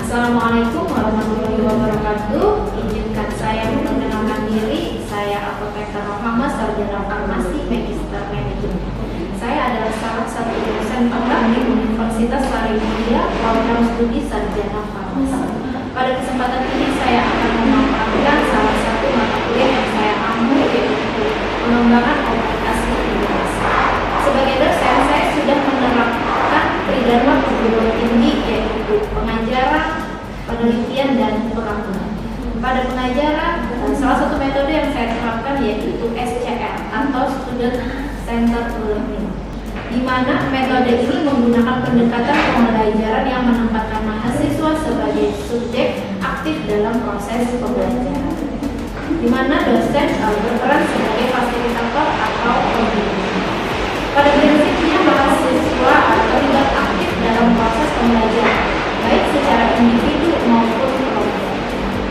Assalamualaikum warahmatullahi wabarakatuh. Izinkan saya memperkenalkan diri. Saya Apoteker Muhammad, Sarjana Farmasi, Magister Manajemen. Saya adalah salah satu dosen penggabung di Universitas Sarimulia, program studi Sarjana Farmasi. Pada kesempatan ini saya akan memaparkan salah satu mata kuliah yang saya ambil, yaitu pengembangan obat asli Indonesia. Sebagai dosen, saya sudah menerapkan tridharma perguruan tinggi, yaitu pengajaran, penelitian, dan pengabdian. Pada pengajaran, salah satu metode yang saya terapkan yaitu SCL atau Student Centered Learning, di mana metode ini menggunakan pendekatan pembelajaran yang menempatkan mahasiswa sebagai subjek aktif dalam proses pembelajaran, di mana dosen berperan sebagai fasilitator atau pembimbing. Pada prinsipnya, mahasiswa terlibat aktif dalam proses pembelajaran, baik secara individu maupun kelompok.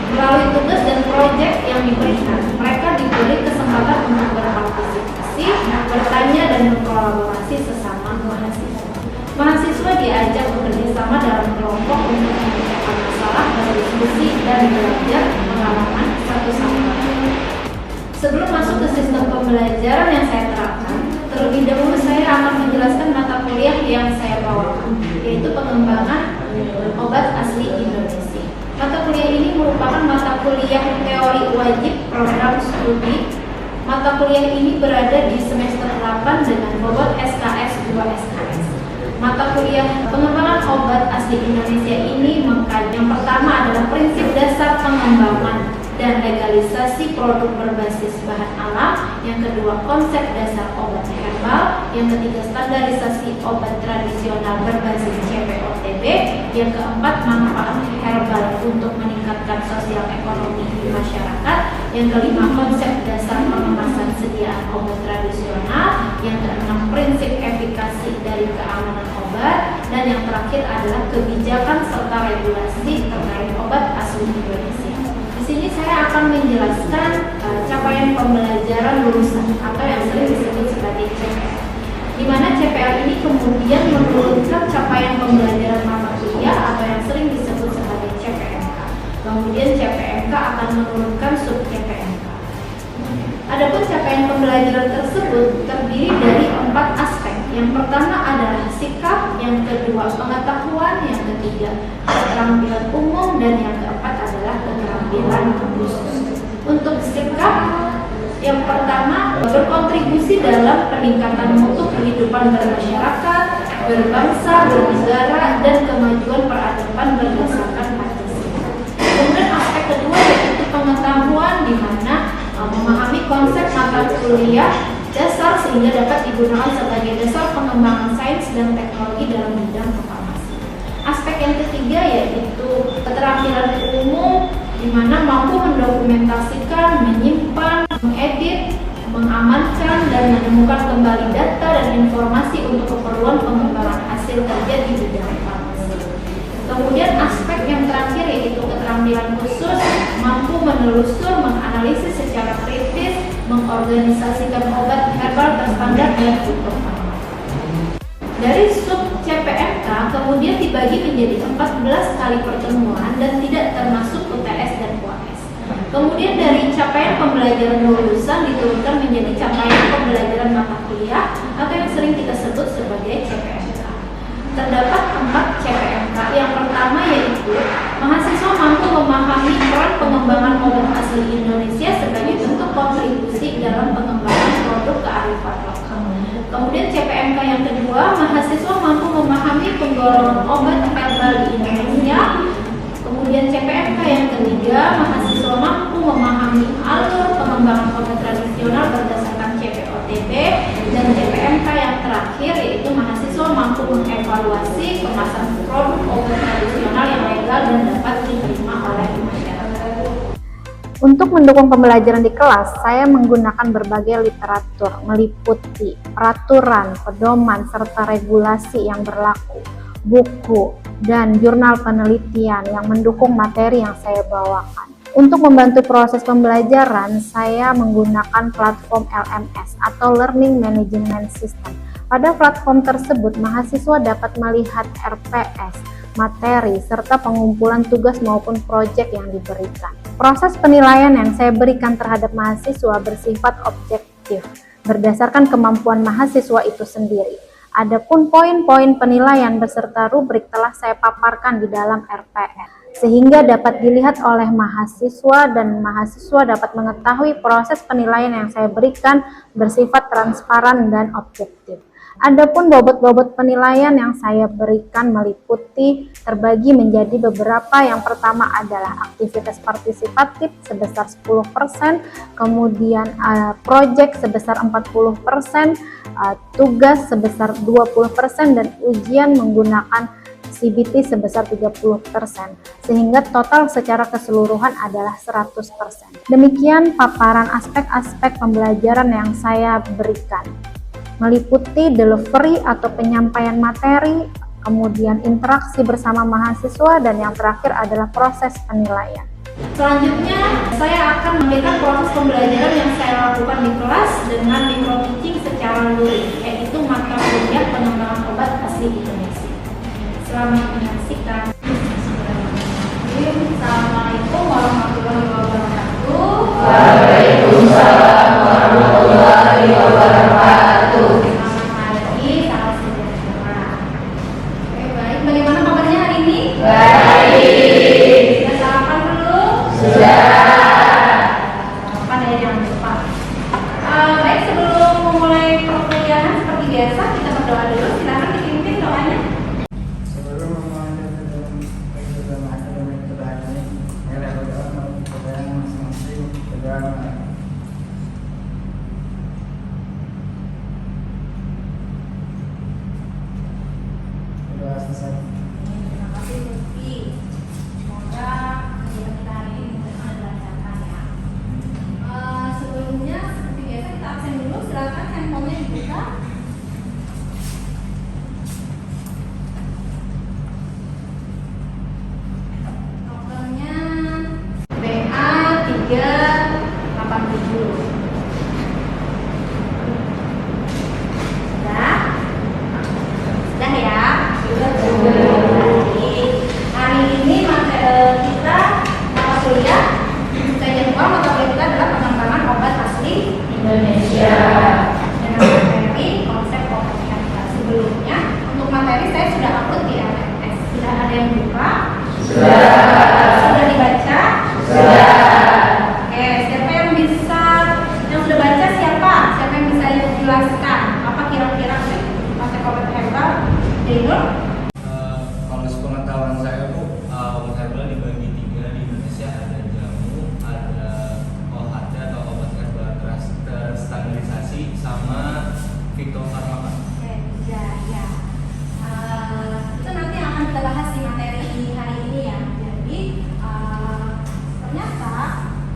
Melalui tugas dan proyek yang diberikan, mereka diberi kesempatan untuk berpartisipasi, bertanya, dan berkolaborasi sesama mahasiswa. Mahasiswa diajak bekerja sama dalam kelompok untuk memecahkan masalah, berdiskusi, dan belajar pengalaman satu sama lain. Sebelum masuk ke sistem pembelajaran yang saya terapkan, terlebih dahulu saya akan menjelaskan mata kuliah yang saya bawakan, yaitu pengembangan obat asli Indonesia. Mata kuliah ini merupakan mata kuliah teori wajib program studi. Mata kuliah ini berada di semester 8 dengan bobot SKS 2 SKS. Mata kuliah pengembangan obat asli Indonesia ini mengkaji yang pertama adalah prinsip dasar pengembangan dan legalisasi produk berbasis bahan alam, yang kedua konsep dasar obat herbal, yang ketiga standarisasi obat tradisional berbasis CPOTB, yang keempat manfaat herbal untuk meningkatkan sosial ekonomi di masyarakat, yang kelima konsep dasar pengemasan sediaan obat tradisional, yang keenam prinsip efikasi dari keamanan obat, dan yang terakhir adalah kebijakan serta regulasi terkait obat asli Indonesia. Di sini saya akan menjelaskan capaian pembelajaran lulusan atau yang sering disebut sebagai CPL, di mana CPL ini kemudian menurunkan capaian pembelajaran mata kuliah atau yang sering disebut sebagai CPMK. Kemudian CPMK akan menurunkan sub CPMK. Adapun capaian pembelajaran tersebut terdiri dari 4 aspek. Yang pertama adalah sikap, yang kedua pengetahuan, yang ketiga keterampilan umum, dan yang keempat adalah keterampilan khusus. Untuk sikap, yang pertama berkontribusi dalam peningkatan mutu kehidupan bermasyarakat, berbangsa, bernegara, dan kemajuan peradaban berdasarkan Pancasila. Kemudian aspek kedua yaitu pengetahuan, di mana memahami konsep mata kuliah dasar sehingga dapat digunakan sebagai dasar pengembangan sains dan teknologi dalam bidang farmasi. Aspek yang ketiga yaitu keterampilan umum, di mana mampu mendokumentasikan, menyimpan, mengedit, mengamankan, dan menemukan kembali data dan informasi untuk keperluan pengembangan hasil kerja di bidang farmasi. Kemudian aspek yang terakhir yaitu keterampilan khusus, mampu menelusur, menganalisis secara kritis, mengorganisasikan obat herbal berstandar dan hukum farmasi. Dari sub CPMK kemudian dibagi menjadi 14 kali pertemuan dan tidak termasuk UTS dan UAS. Kemudian dari capaian pembelajaran lulusan diturunkan menjadi capaian pembelajaran mata kuliah atau yang sering kita sebut sebagai CPMK. Terdapat 4 CPMK. Yang pertama yaitu mahasiswa mampu memahami peran pengembangan obat asli Indonesia sebagai bentuk kontribusi dalam pengembangan produk kearifan lokal. Kemudian CPMK yang kedua, mahasiswa mampu memahami penggolongan obat herbal di Indonesia. Kemudian CPMK yang ketiga, mahasiswa mampu memahami alur pengembangan obat tradisional berdasarkan CPOTB. Dan CPMK yang terakhir yaitu mahasiswa mampu mengevaluasi kemasan produk obat tradisional yang legal dan dapat diterima oleh masyarakat. Untuk mendukung pembelajaran di kelas, saya menggunakan berbagai literatur, meliputi peraturan, pedoman, serta regulasi yang berlaku, buku, dan jurnal penelitian yang mendukung materi yang saya bawakan. Untuk membantu proses pembelajaran, saya menggunakan platform LMS atau Learning Management System. Pada platform tersebut, mahasiswa dapat melihat RPS, materi, serta pengumpulan tugas maupun proyek yang diberikan. Proses penilaian yang saya berikan terhadap mahasiswa bersifat objektif, berdasarkan kemampuan mahasiswa itu sendiri. Adapun poin-poin penilaian beserta rubrik telah saya paparkan di dalam RPS, sehingga dapat dilihat oleh mahasiswa dan mahasiswa dapat mengetahui proses penilaian yang saya berikan bersifat transparan dan objektif. Adapun bobot-bobot penilaian yang saya berikan meliputi terbagi menjadi beberapa. Yang pertama adalah aktivitas partisipatif sebesar 10%, kemudian proyek sebesar 40%, tugas sebesar 20%, dan ujian menggunakan CBT sebesar 30%, sehingga total secara keseluruhan adalah 100%. Demikian paparan aspek-aspek pembelajaran yang saya berikan, meliputi delivery atau penyampaian materi, kemudian interaksi bersama mahasiswa, dan yang terakhir adalah proses penilaian. Selanjutnya, saya akan memberikan proses pembelajaran yang saya lakukan di kelas dengan micro teaching secara luring, yaitu mata kuliah pengembangan obat asli Indonesia. Selamat menyaksikan. Assalamualaikum warahmatullahi wabarakatuh. Waalaikumsalam warahmatullahi wabarakatuh. Selamat pagi, salam sejahtera. Oke, baik. Bagaimana kabarnya hari ini? Baik. Sudah sarapan dulu? Sudah. Sarapan ya, jangan lupa. Baik, sebelum memulai perkuliahan seperti biasa, kita berdoa dulu. Silakan dipimpin doanya. Sebelum memulai kegiatan akademik kita ini, saya berdoa kepada masing-masing berdoa. Berdoa selesai. Terima kasih Lutfi. Semoga kegiatan kita hari ini bisa dilancarkan ya. Sebelumnya seperti biasa kita absen dulu. Silakan handphonenya dibuka. Nomornya BA 387. Sudah? Sudah ya? Sudah. Hari ini kita mata kuliah saya jadwal mata kuliah kita adalah pengembangan obat asli Indonesia dengan materi konsep obat herbal. Sebelumnya untuk materi saya sudah upload di RPS. Sudah ada yang buka? Sudah dibaca? Sudah. Oke, siapa yang sudah baca siapa? Siapa yang bisa jelaskan apa kira-kira sih konsep obat herbal? Denur? Kalau sepengetahuan saya Bu, obat herbal dibagi tiga di Indonesia, ada jamu, ada OHT atau obat herbal terstandarisasi, sama fitofarmaka. Oke, ya. Itu nanti akan kita bahas di materi hari ini ya. Jadi ternyata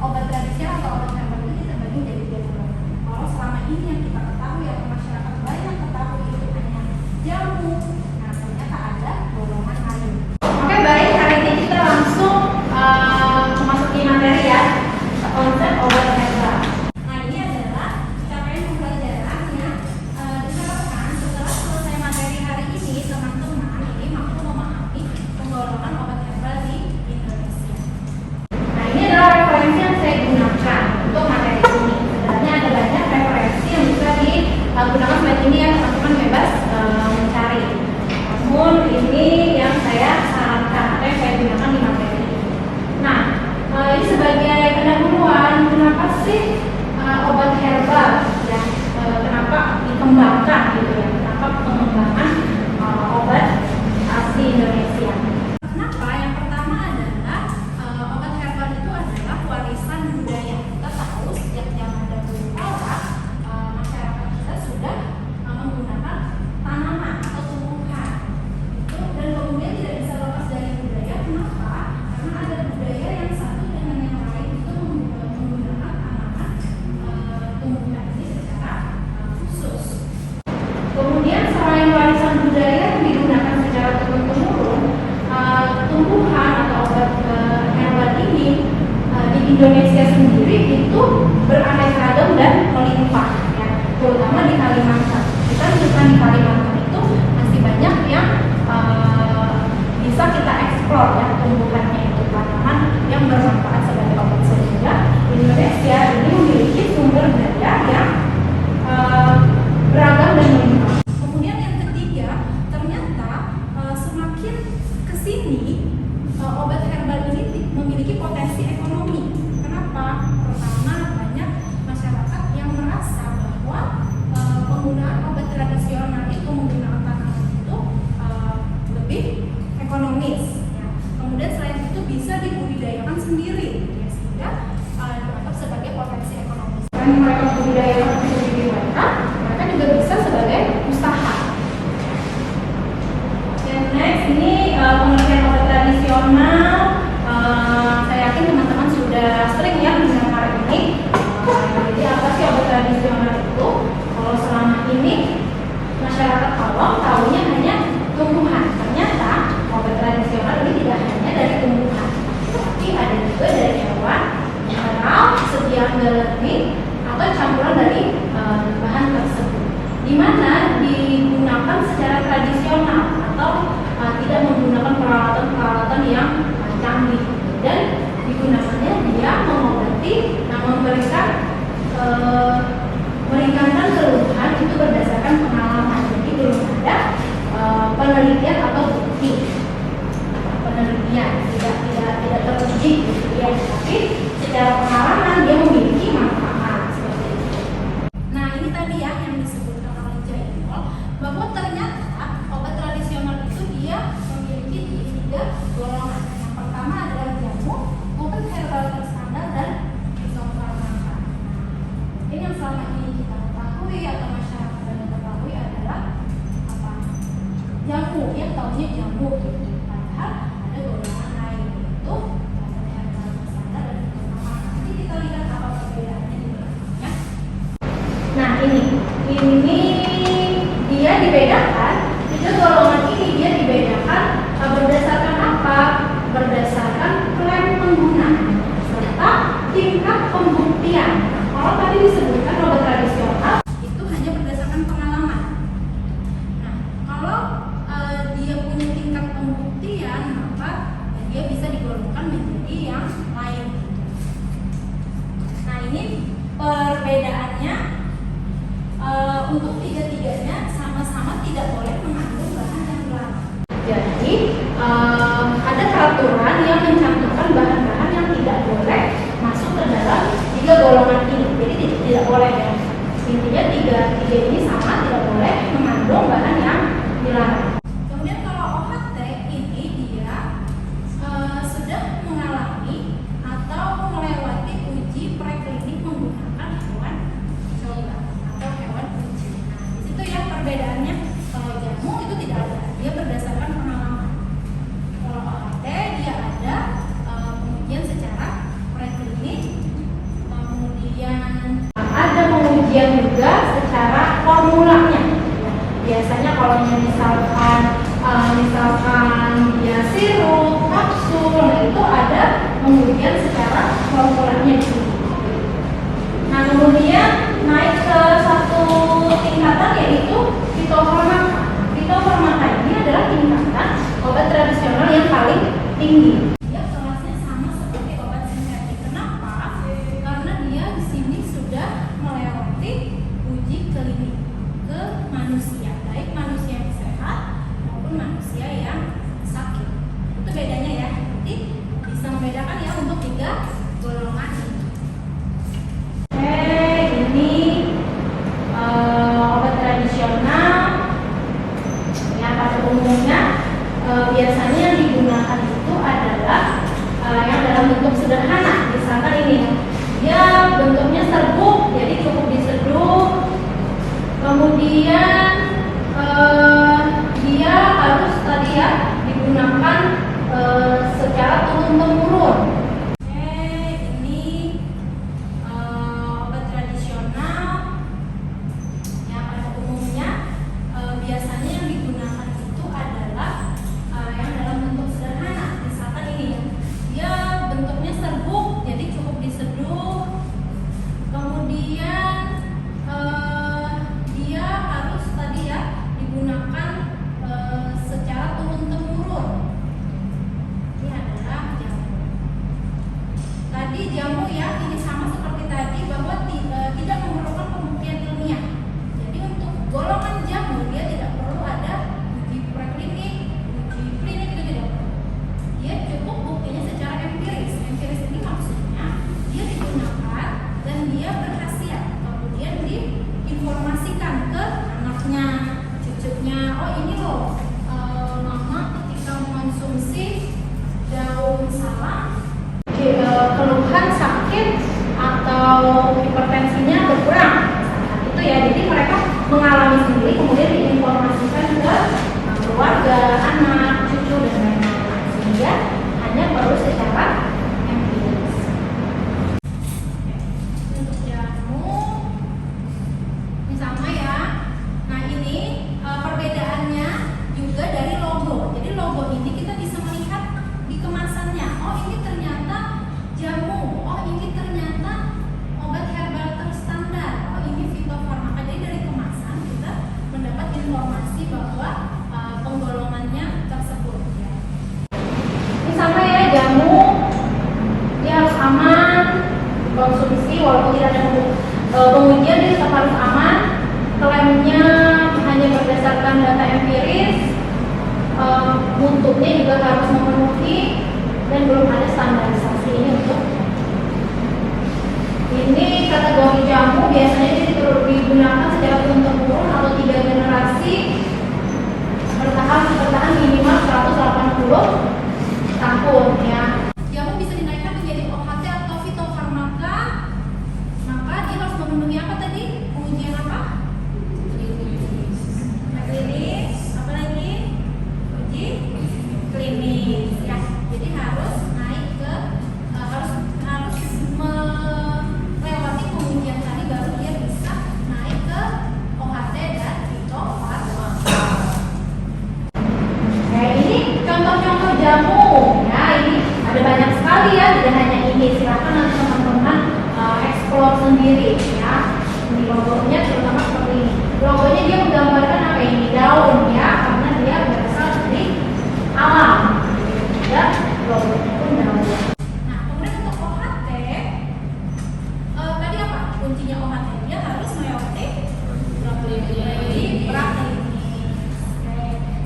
obat tradisional atau obat herbal ini terbagi menjadi tiga golongan. Kalau selama ini yang kita ketahui atau masyarakat banyak ketahui itu hanya jamu. Nah, ternyata ada golongan lain. Oke, baik. Hari ini kita langsung memasuki materi ya. Konsep obat herbal. Nah, ini adalah capaian pembelajarannya. Diharapkan setelah selesai materi hari ini, teman-teman ini mampu memahami penggolongan obat herbal di Indonesia. Nah, ini adalah referensi yang saya gunakan untuk materi ini. Sebenarnya ada banyak referensi yang bisa digunakan seperti ini ya, teman-teman bebas mencari. Namun ini yang saya sarankan atau yang saya gunakan di materi ini. Nah, ini sebagai pendahuluan, kenapa sih obat herbal ya? Kenapa dikembangkan gitu ya? Kenapa pengembangan obat asli Indonesia? Kenapa? Yang pertama adalah obat herbal itu adalah warisan budaya. Kita tahu sejak zaman dahulu kala masyarakat kita sudah menggunakan tanaman atau tumbuhan. Dan kemudian tidak bisa lepas dari budaya. Kenapa? Karena ada budaya yang satu dengan yang lain itu menggunakan tanaman tumbuhan ini secara khusus. Kemudian selain warisan budaya yang digunakan secara turun-temurun, tumbuhan atau obat herbal ini di Indonesia sendiri itu beraneka ragam dan melimpah, ya, terutama di Kalimantan. Kita menemukan di Kalimantan itu masih banyak yang bisa kita sini obat herbal ini memiliki potensi ekonomi. Kenapa? Pertama, banyak masyarakat yang merasa bahwa penggunaan obat tradisional itu, menggunakan tanaman itu lebih ekonomis. Ya. Kemudian selain itu bisa dibudidayakan sendiri, ya, sehingga dianggap sebagai potensi ekonomi. Selain mereka budidayakan sendiri mereka juga bisa sebagai usaha. Dan next ini pengertian obat tradisional. Saya yakin teman-teman sudah sering ya mendengar ini. Jadi apa sih obat tradisional itu? Kalau selama ini masyarakat awam tahunya hanya tumbuhan. Ternyata obat tradisional ini tidak hanya dari tumbuhan, tapi ada juga dari hewan, mineral, sediaan alami, atau campuran dari bahan tersebut. Di mana digunakan secara tradisional atau tidak menggunakan peralatan-peralatan yang canggih, dan digunakannya dia mengobati, memberikan meringankan keluhan itu berdasarkan pengalaman. Jadi belum ada penelitian atau bukti penelitian, tidak teruji gitu ya, tapi secara pengalaman dia memiliki manfaat seperti itu. Nah ini tadi ya yang disebutkan oleh Jainul, bahwa ternyata obat tradisional itu dia memiliki 3 golongan. Yang pertama adalah jamu, obat herbal terstandar, dan fitofarmaka. Ini yang selama ini kita ketahui atau masyarakat yang ketahui adalah apa? Jamu, ya taunya jamu gitu. Padahal ada golongan lain, yaitu obat herbal terstandar dan fitofarmaka. Nanti kita lihat apa perbedaannya di belakangnya. Nah ini dia dibedakan, 3 golongan ini dia dibedakan berdasarkan apa? Berdasarkan klaim pengguna serta tingkat pembuktian. Kalau tadi disebutkan obat tradisional itu hanya berdasarkan pengalaman. Nah, kalau dia punya tingkat pembuktian, maka dia bisa digolongkan menjadi yang lain. Nah, ini perbedaannya. Untuk 3-tiganya sama-sama tidak boleh mengandung bahan yang dilarang. Jadi ada peraturan yang mencantumkan bahan-bahan yang tidak boleh masuk ke dalam 3 golongan ini. Jadi tidak boleh ya. Intinya 3 ini sama, tidak boleh mengandung bahan yang dilarang. Kemudian kalau OHT ini dia sudah mengalami atau melewati uji preklinik menggunakan hewan coba atau hewan uji. Nah, di situ ya perbedaannya. Kalau jamu itu tidak ada, dia berdasarkan pengalaman. Kalau OHT dia ada pengujian secara preklinik, kemudian ada pengujian juga secara formulanya. Biasanya kalau misalkan dia sirup, kapsul, nah itu ada pengujian secara formulanya di sini. Nah kemudian naik ke satu tingkatan yaitu fitofarmaka. Fitofarmaka ini adalah tingkatan obat tradisional yang paling tinggi. Dia kelasnya sama seperti obat sintetik. Kenapa? Karena dia di sini sudah melewati uji klinik ke manusia, baik manusia yang sehat maupun manusia yang sakit. Itu bedanya ya. Nanti bisa membedakan ya untuk 3 golongan ini. Ini obat tradisional yang pada umumnya biasanya yang digunakan itu adalah yang dalam bentuk sederhana. Misalkan ini dia bentuknya serbuk, jadi cukup diseduh. Kemudian dia harus tadi ya digunakan secara turun-temurun. Biasanya yang digunakan itu adalah yang dalam bentuk sederhana. Misalkan ini ya, dia bentuknya serbuk, jadi cukup diseduh. Kemudian dia harus tadi ya digunakan secara turun temurun. Ini adalah jamu. hipertensinya berkurang. Itu ya, jadi mereka mengalami sendiri kemudian diinformasikan ke keluarga, anak, cucu dan lain-lain, sehingga hanya perlu secara empiris. Untuk jamu ini sama ya. Nah ini perbedaannya juga dari logo. Jadi logo ini kita bisa melihat di kemasannya. Oh ini ternyata jamu. Oh ini ternyata obat herbal terstandar. Oh ini fitofarmaka. Jadi dari kemasan kita mendapat informasi bahwa penggolongannya tersebut. Ya. Ini sama ya, jamu dia harus aman konsumsi walaupun tidak ada pengujian, dia tetap harus aman. Klaimnya hanya berdasarkan data empiris, mutunya juga harus memenuhi, dan belum ada standarisasi. Ini kategori jamu biasanya digunakan secara turun-temurun atau 3 generasi, bertahan minimal 180 tahun ya. Jamu bisa dinaikkan menjadi OHT atau fitofarmaka, maka dia harus memenuhi apa tadi? Pengujian apa? Klinis, apa lagi? Uji klinis ya. Jadi harus naik ke harus melewati pengujian tadi baru dia bisa naik ke OHT dan fitofarmaka. Nah ini contoh-contoh jamu ya, ini ada banyak sekali ya, tidak hanya ini. Silakan nanti teman-teman explore sendiri ya. Ini logonya terutama seperti ini. Logonya dia menggambarkan apa ini? Daun ya, karena dia berasal dari alam. Ya, logonya pun daun. Nah, kemudian untuk OHT, tadi apa? Kuncinya OHT dia harus melewati praklinis.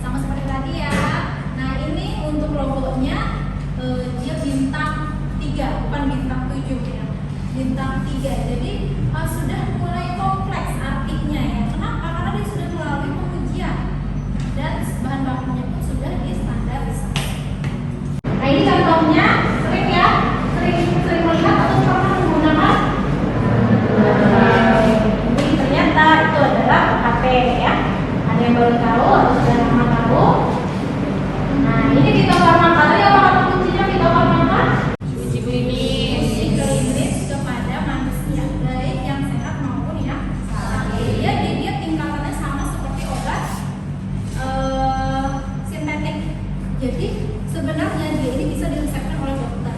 Sama seperti tadi ya. Nah, ini untuk logonya dia bintang 3, bukan bintang 7 ya. Bintang 3. Jadi sudah mulai kompleks artinya ya. Kenapa? Karena dia sudah melalui pengujian dan bahan bakunya pun sudah distandarisasi. Nah ini contohnya, sering ya, sering melihat atau pernah menggunakan. Ini ternyata itu adalah HP ya. Ada yang baru tahu atau sudah lama tahu? Nah ini fitofarmaka, tadi apa kata kuncinya fitofarmaka? Uji klinis kepada manusia, baik yang sehat maupun yang sakit. Dia tingkatannya sama seperti obat sintetik. Jadi sebenarnya dia ini bisa diresepkan oleh dokter,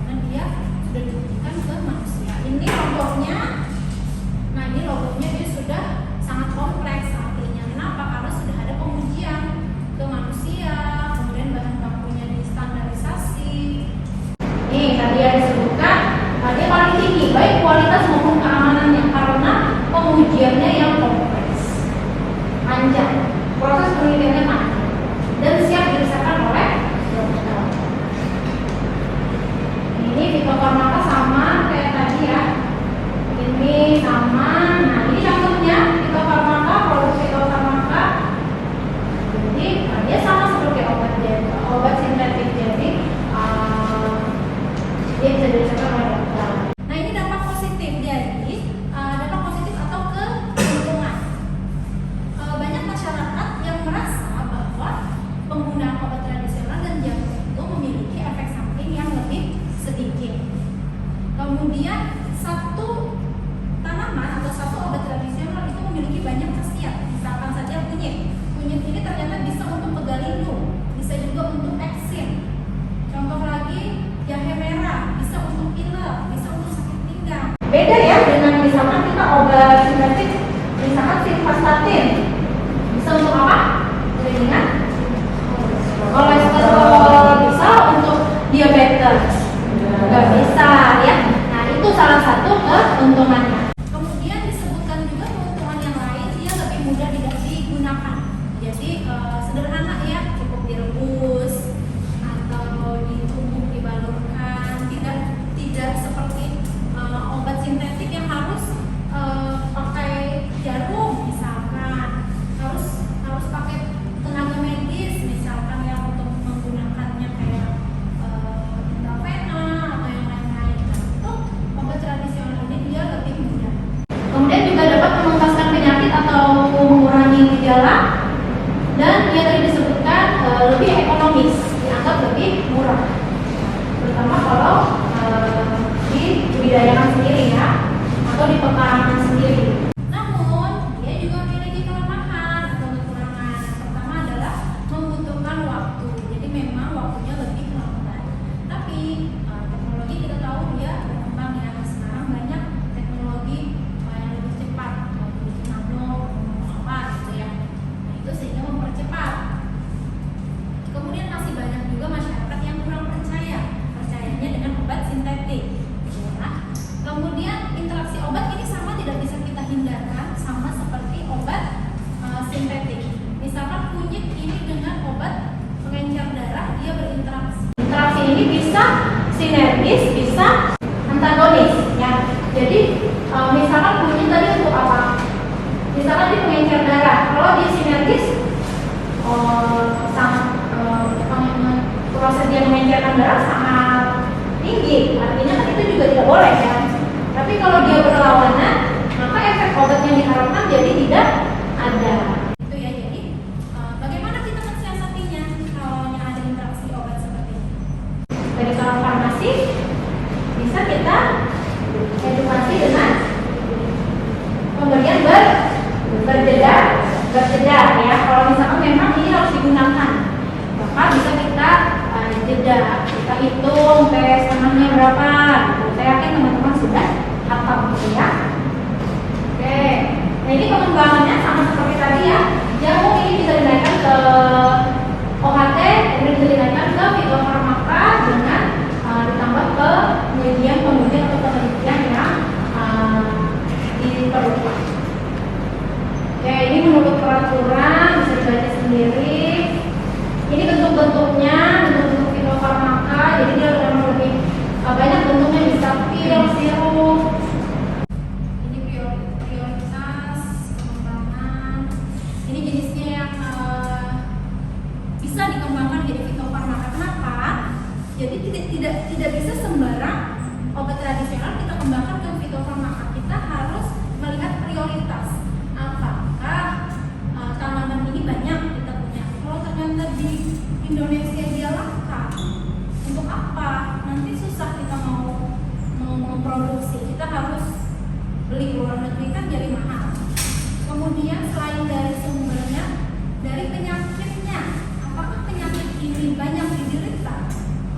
dan dia sudah diberikan ke manusia. Ini logonya. Nah ini logonya dia sudah sangat kompleks artinya. Kenapa? Karena sudah ada pengujian ke manusia, kemudian bahan bakunya distandarisasi. Nih tadi yang disebutkan, dia paling tinggi baik kualitas maupun keamanannya karena pengujiannya yang kompleks, panjang, proses penelitiannya panjang, dan siap diresepkan oleh dokter. Ini fitofarmaka sama kayak tadi ya. Ini sama. Nah ini contohnya fitofarmaka, produk fitofarmaka. Jadi dia sama seperti obat sintetik. Jadi dia bisa diresepkan oleh dokter. Nah ini dampak positif. Jadi dampak positif atau ke lingkungan. Banyak masyarakat yang merasa bahwa penggunaan obat tradisional dan jamu itu memiliki efek samping yang lebih sedikit. Kemudian satu tanaman atau satu obat tradisional itu memiliki banyak khasiat. Misalkan saja kunyit. Kunyit ini ternyata bisa untuk pegal lindung, bisa juga untuk eksim. Contoh lagi jahe merah, bisa untuk pilek, bisa untuk sakit pinggang. Beda ya dengan misalkan kita obat sintetik, misalkan simvastatin, bisa untuk apa? Ringan, kolesterol, bisa untuk diabetes, nggak bisa ya. Nah itu salah pedayangan sendiri ya, atau di pekarangan sendiri. Namun, dia juga memiliki kelemahan atau kekurangan. Yang pertama adalah membutuhkan waktu. Jadi memang waktunya lebih lambat. Tapi teknologi kita tahu dia berkembang ya. Sekarang banyak teknologi yang lebih cepat, lebih nano, apa gitu ya. Nah itu sehingga mempercepat. Kemudian masih banyak juga masyarakat yang kurang percayanya dengan obat sintetik. Ya. Kemudian interaksi obat ini sama tidak bisa kita hindarkan, sama seperti obat sintetik. Misalkan kunyit ini dengan obat pengencer darah, dia berinteraksi. Interaksi ini bisa sinergis, bisa antagonis ya. Jadi misalkan kunyit tadi untuk apa? Misalkan dia pengencer darah, kalau dia sinergis sangat proses dia mengencerkan darah sangat tinggi, artinya kan itu juga tidak boleh kan. Tapi kalau dia berlawanan, maka efek obat yang diharapkan jadi tidak ada. Itu ya, jadi bagaimana kita mensiasatinya kalau ada interaksi obat seperti ini? Dari seorang farmasi bisa kita edukasi dengan pemberian berjeda ya. Kalau misalkan memang ini harus digunakan, maka bisa kita jeda, kita hitung tes setengahnya berapa. Saya yakin teman-teman sudah hafal gitu ya. Oke, nah ini pengembangannya sama seperti tadi ya. Jamu ini bisa dinaikkan ke OHT, kemudian bisa dinaikkan ke fitofarmaka dengan ditambah ke penelitian atau penelitian yang diperlukan. Oke, ini menurut peraturan bisa dibaca sendiri. Ini bentuk-bentuknya, bentuk fitofarmaka. Jadi dia memang lebih banyak bentuknya, bisa pil, sirup. Ini prioritas pengembangan. Ini jenisnya yang bisa dikembangkan jadi fitofarmaka. Kenapa? Jadi tidak bisa sembarang obat tradisional kita kembangkan ke fitofarmaka. Kita harus melihat prioritas. Apakah tanaman ini banyak kita punya? Kalau ternyata di Indonesia dia langka, untuk apa? Nanti susah kita mau memproduksi. Kita harus beli ke luar negeri kan jadi mahal. Kemudian selain dari sumbernya, dari penyakitnya, apakah penyakit ini banyak diderita?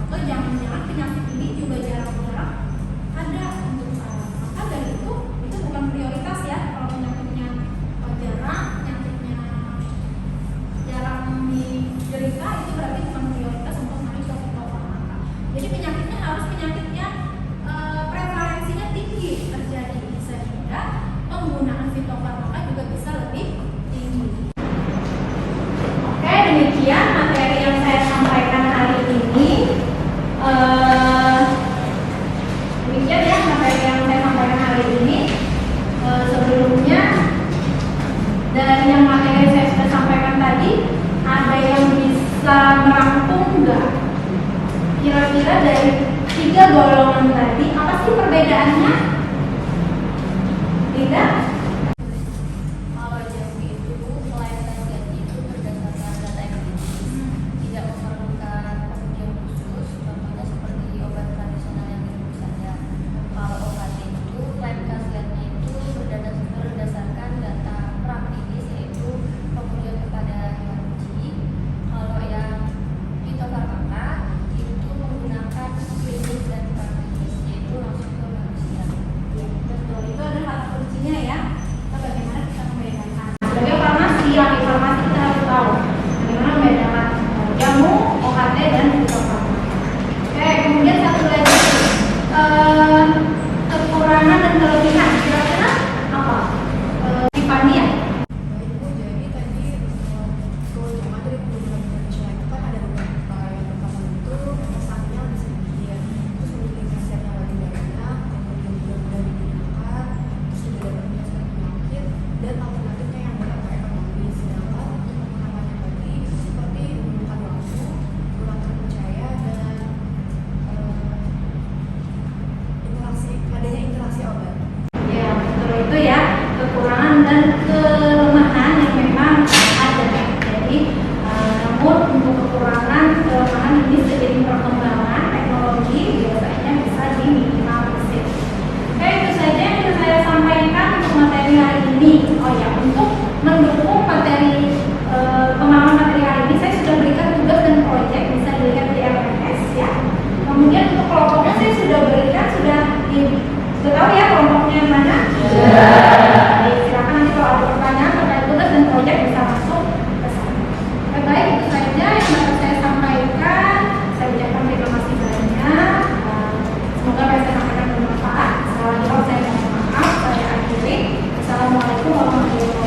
Atau jangan-jangan penyakit ini juga jarang-jarang ada untuk saya. Maka dari itu bukan prioritas ya. Kalau penyakitnya jarang, penyakitnya jarang diderita, itu berarti bukan prioritas untuk naik ke fitofarmaka. Jadi penyakitnya harus penyakit yang prevalensinya tinggi terjadi, sehingga penggunaan fitofarmaka juga bisa lebih tinggi. Oke, demikian materi yang saya sampaikan hari ini. Demikian ya materi yang saya sampaikan hari ini. Sebelumnya dari yang materi yang saya sudah sampaikan tadi, ada yang bisa merangkum enggak? Kira-kira dari 3 golongan tadi, apa sih perbedaannya? Tidak? Kalau jamu itu melayani gaji itu berdasarkan data empiris, tidak memerlukan pengujian khusus, contohnya seperti obat tradisional yang minum saja. Kalau obat itu klaim khasiatnya itu berdasarkan data praklinis, yaitu pengujian kepada hewan uji. Kalau yang fitofarmaka itu menggunakan klinis dan praklinis, yaitu langsung ke manusia. Betul, itu ada hal kuncinya ya. pertanyaan terkait tugas dan proyek bisa masuk ke sana. Baik, itu saja yang dapat saya sampaikan. Saya ucapkan terima kasih banyak. Semoga apa yang saya sampaikan bermanfaat. Sekali lagi saya mohon maaf. Saya akhiri. Assalamualaikum warahmatullahi wabarakatuh.